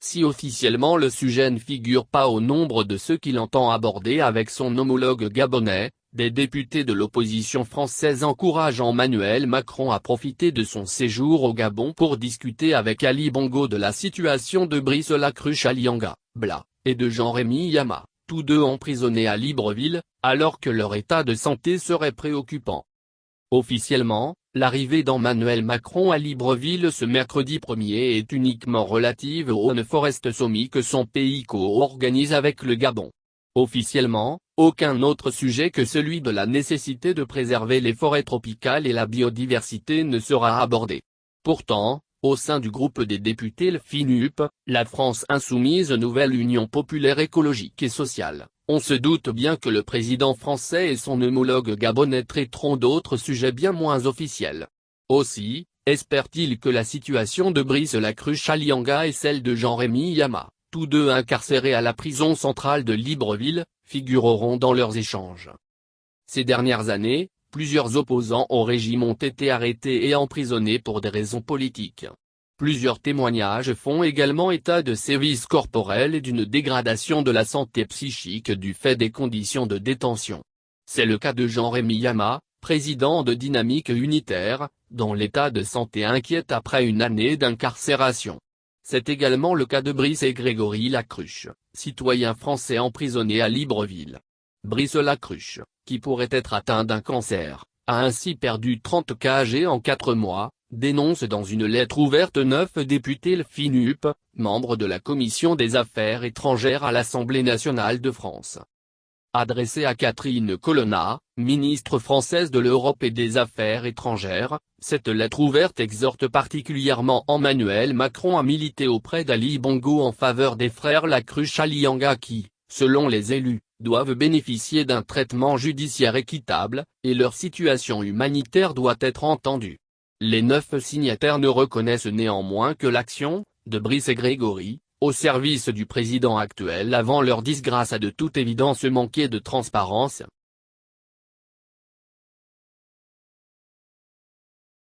Si officiellement le sujet ne figure pas au nombre de ceux qu'il entend aborder avec son homologue gabonais, des députés de l'opposition française encouragent Emmanuel Macron à profiter de son séjour au Gabon pour discuter avec Ali Bongo de la situation de Brice Lacruche alias Bla, et de Jean-Rémy Yama, tous deux emprisonnés à Libreville, alors que leur état de santé serait préoccupant. Officiellement, l'arrivée d'Emmanuel Macron à Libreville ce mercredi 1er est uniquement relative au One Forest Summit que son pays co-organise avec le Gabon. Officiellement, aucun autre sujet que celui de la nécessité de préserver les forêts tropicales et la biodiversité ne sera abordé. Pourtant, au sein du groupe des députés le FINUP, la France Insoumise Nouvelle Union Populaire Écologique et Sociale, on se doute bien que le président français et son homologue gabonais traiteront d'autres sujets bien moins officiels. Aussi, espère-t-il que la situation de Brice Lacruche alias et celle de Jean-Rémy Yama, tous deux incarcérés à la prison centrale de Libreville, figureront dans leurs échanges. Ces dernières années, plusieurs opposants au régime ont été arrêtés et emprisonnés pour des raisons politiques. Plusieurs témoignages font également état de sévices corporels et d'une dégradation de la santé psychique du fait des conditions de détention. C'est le cas de Jean-Rémy Yama, président de Dynamique Unitaire, dont l'état de santé inquiète après une année d'incarcération. C'est également le cas de Brice et Grégory Lacruche, citoyens français emprisonnés à Libreville. Brice Lacruche, qui pourrait être atteint d'un cancer, a ainsi perdu 30 kg en 4 mois, dénonce dans une lettre ouverte 9 députés le FINUP, membres de la Commission des Affaires étrangères à l'Assemblée nationale de France. Adressée à Catherine Colonna, ministre française de l'Europe et des Affaires étrangères, cette lettre ouverte exhorte particulièrement Emmanuel Macron à militer auprès d'Ali Bongo en faveur des frères Lacruche alias qui, selon les élus, doivent bénéficier d'un traitement judiciaire équitable, et leur situation humanitaire doit être entendue. Les 9 signataires ne reconnaissent néanmoins que l'action, de Brice et Grégory, au service du président actuel avant leur disgrâce a de toute évidence manqué de transparence.